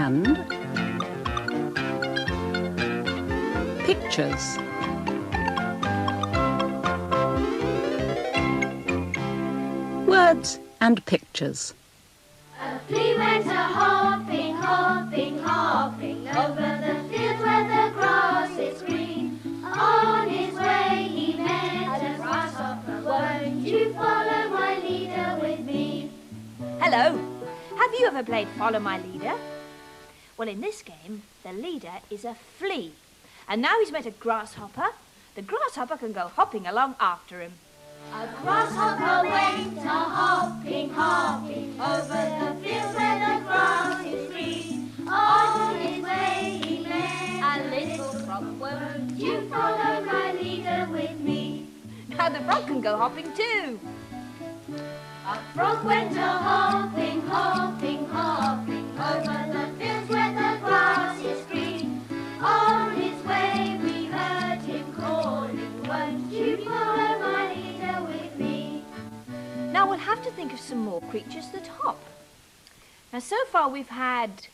and pictures. Words and pictures. A flea went a-hopping, hopping, hopping over the fields where the grass is green. On his way he met a grasshopper. Won't you follow my leader with me? Hello. Have you ever played Follow My Leader? Well, in this game, the leader is a flea. And now he's met a grasshopper. The grasshopper can go hopping along after him. A grasshopper went a-hopping, hopping over the fields where the grass is green. On his way he met a little frog. Won't you follow my leader with me? Now the frog can go hopping too. A frog went a-hopping, hopping, hopping over the fields where the grass is green. On his way we heard him calling, won't you follow my leader with me? Now we'll have to think of some more creatures that hop. Now so far we've had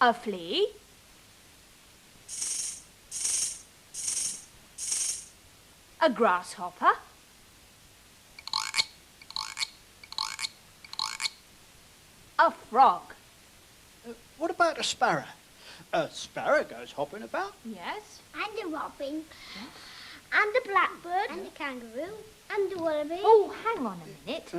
a flea, a grasshopper, a frog. What about a sparrow? A sparrow goes hopping about. Yes. And a robin. And a blackbird. And a kangaroo. And a wallaby. Oh, hang on a minute.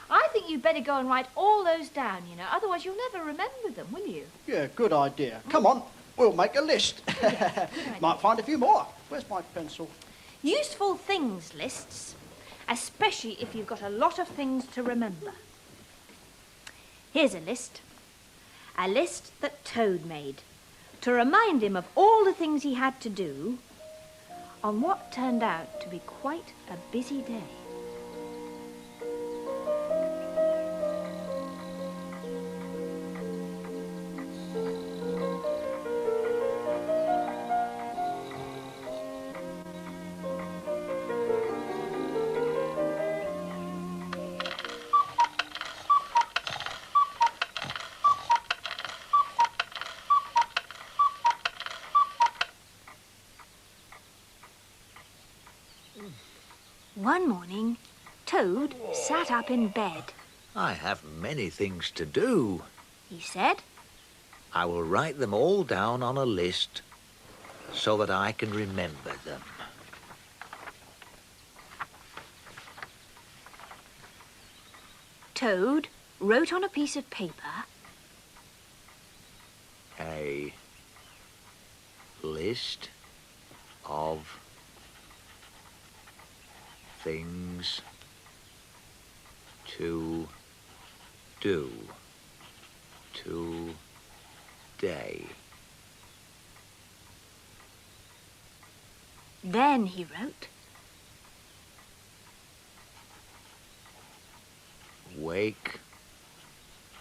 I think you'd better go and write all those down, you know, otherwise you'll never remember them, will you? Yeah, good idea. Come on, we'll make a list. Yeah, Might find a few more. Where's my pencil? Useful things lists, especially if you've got a lot of things to remember. Here's a list that Toad made to remind him of all the things he had to do on what turned out to be quite a busy day. One morning, Toad sat up in bed. I have many things to do. He said, I will write them all down on a list so that I can remember them. Toad wrote on a piece of paper, A list of things to do today. Then he wrote, Wake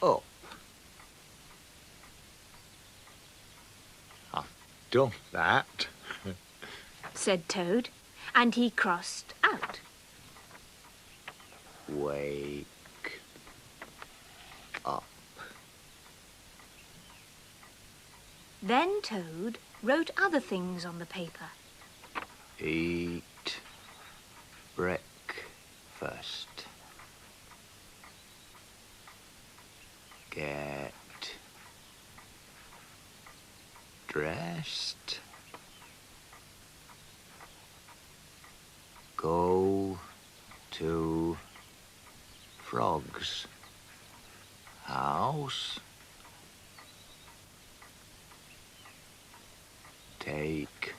up. I've done that. said Toad, and he crossed out. Wake up. Then Toad wrote other things on the paper. Eat breakfast. Get dressed. Go to Frog's house. Take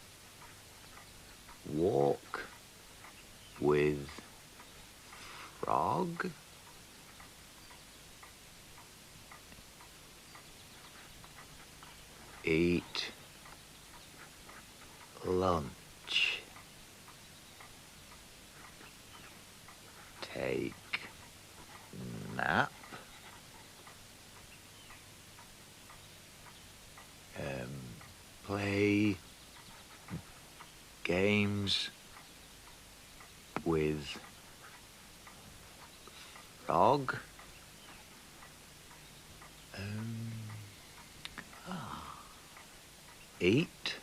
walk with Frog. Eat lunch. Take nap. Play games with Frog. Eat.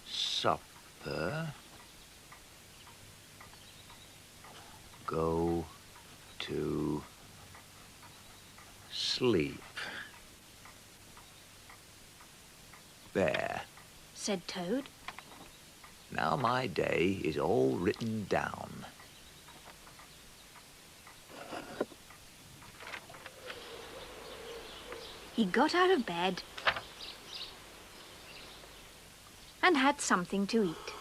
Supper. Go to sleep. There. Said Toad. Now my day is all written down. He got out of bed and had something to eat.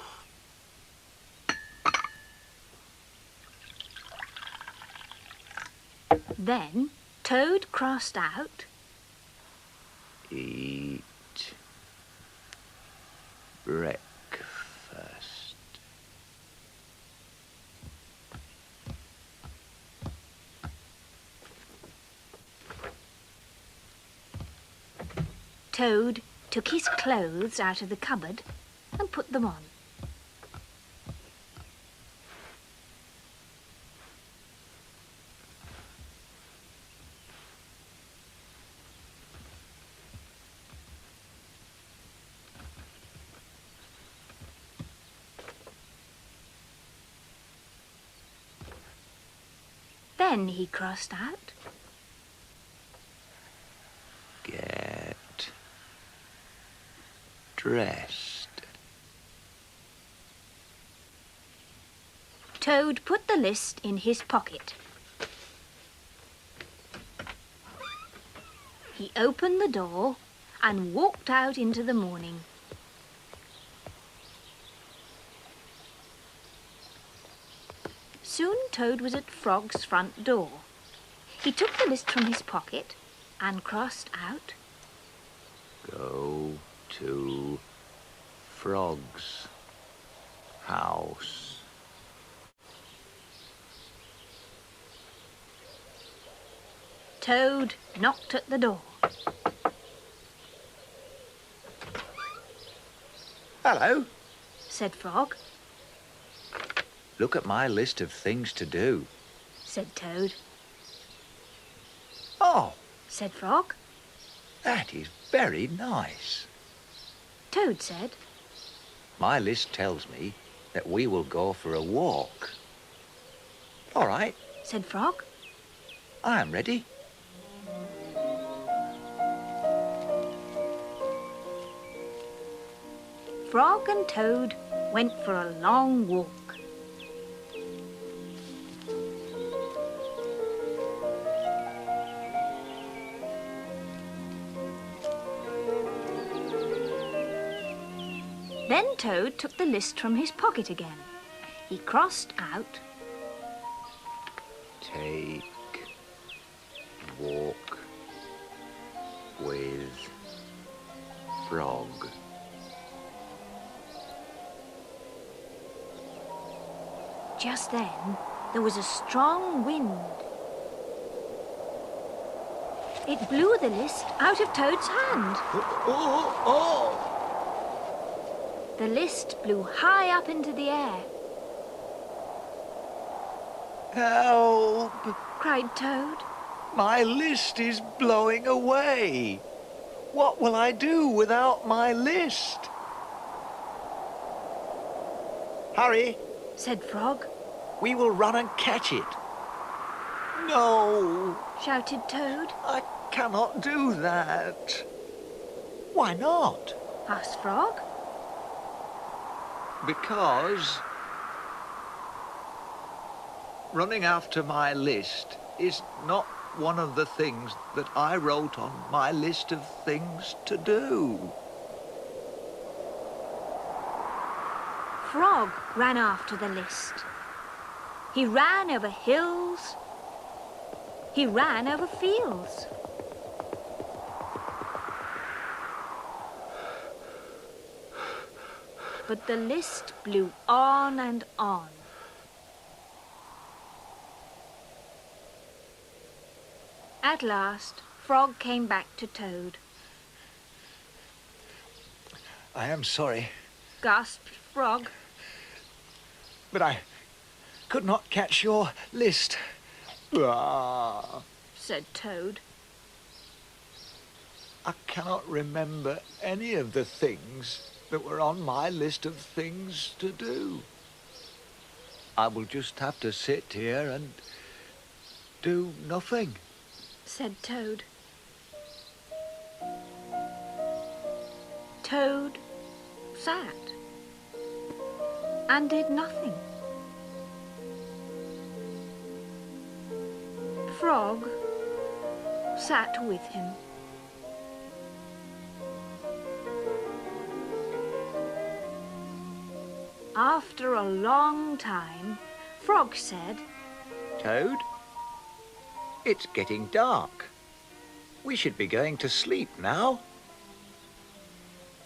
Then Toad crossed out, Eat breakfast. Toad took his clothes out of the cupboard and put them on. Then he crossed out, Get dressed. Toad put the list in his pocket. He opened the door and walked out into the morning. Soon Toad was at Frog's front door. He took the list from his pocket and crossed out, Go to Frog's house. Toad knocked at the door. Hello. Said Frog. Look at my list of things to do. Said Toad. Oh, Said Frog. that is very nice. Toad said. My list tells me that we will go for a walk. All right, Said Frog. I am ready. Frog and Toad went for a long walk. Then Toad took the list from his pocket again. He crossed out, Take walk with Frog. Just then, there was a strong wind. It blew the list out of Toad's hand. The list blew high up into the air. Help! Cried Toad. My list is blowing away. What will I do without my list? Hurry, Said Frog. we will run and catch it. No, Shouted Toad. I cannot do that. Why not? Asked Frog. Because running after my list is not one of the things that I wrote on my list of things to do. Frog ran after the list. He ran over hills. He ran over fields. But the list blew on and on. At last, Frog came back to Toad. I am sorry, Gasped Frog. but could not catch your list. Ah, said Toad. I cannot remember any of the things that were on my list of things to do. I will just have to sit here and do nothing, said Toad. Toad sat and did nothing. Frog sat with him. After a long time, Frog said, Toad, it's getting dark. We should be going to sleep now.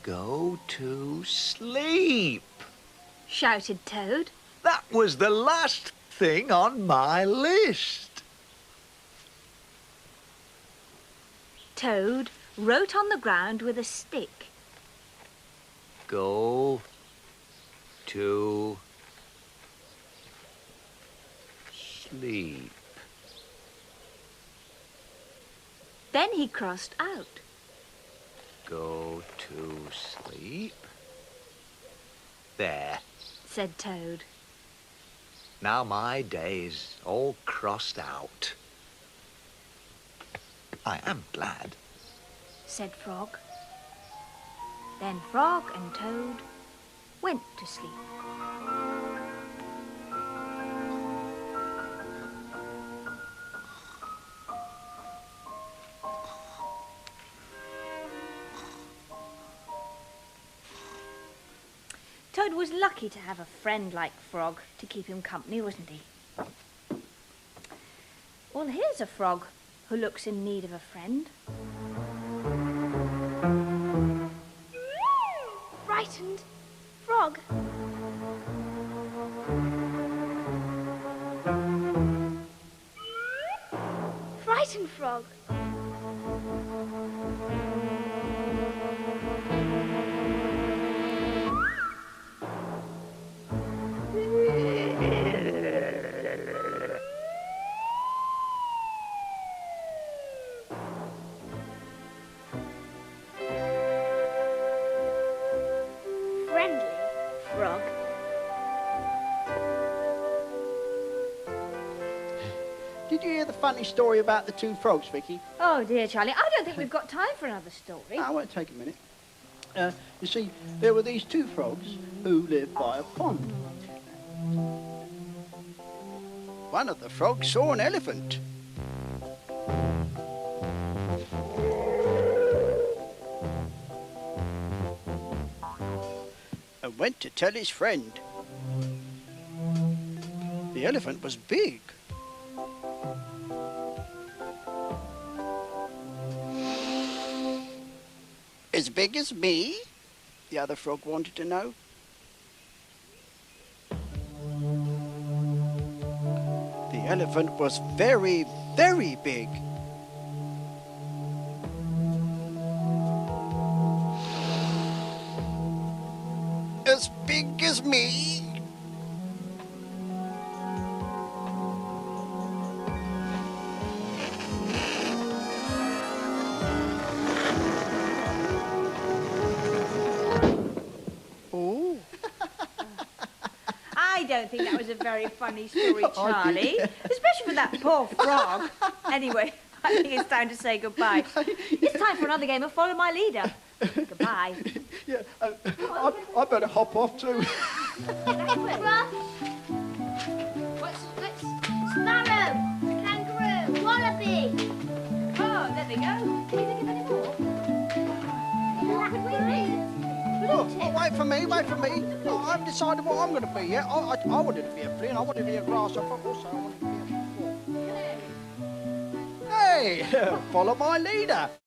Go to sleep, shouted Toad. That was the last thing on my list. Toad wrote on the ground with a stick. Go to sleep. Then he crossed out. Go to sleep. There, said Toad. now my day's all crossed out. I am glad, said Frog. Then Frog and Toad went to sleep. Toad was lucky to have a friend like Frog to keep him company, wasn't he? Well, here's a frog who looks in need of a friend. Frightened frog. Frightened frog. Friendly frog. Did you hear the funny story about the two frogs, Vicky? Oh dear, Charlie, I don't think we've got time for another story. I won't take a minute. You see, there were these two frogs who lived by a pond. One of the frogs saw an elephant. And went to tell his friend. The elephant was big. As big as me? The other frog wanted to know. The elephant was very, very big. As big as me? Oh. I don't think that was a very funny story, Charlie. Especially for that poor frog. Anyway, I think it's time to say goodbye. It's time for another game of Follow My Leader. Goodbye. Yeah, I better hop off too. Ruff. What's sparrow, kangaroo, wallaby. Oh, there they go. Can you think of any more? Could we read? Oh, wait for me, wait for me. Oh, I haven't decided what I'm going to be yet. I wanted to be a flea and I wanted to be a grasshopper. Also, I wanted to be a... Hey, follow my leader.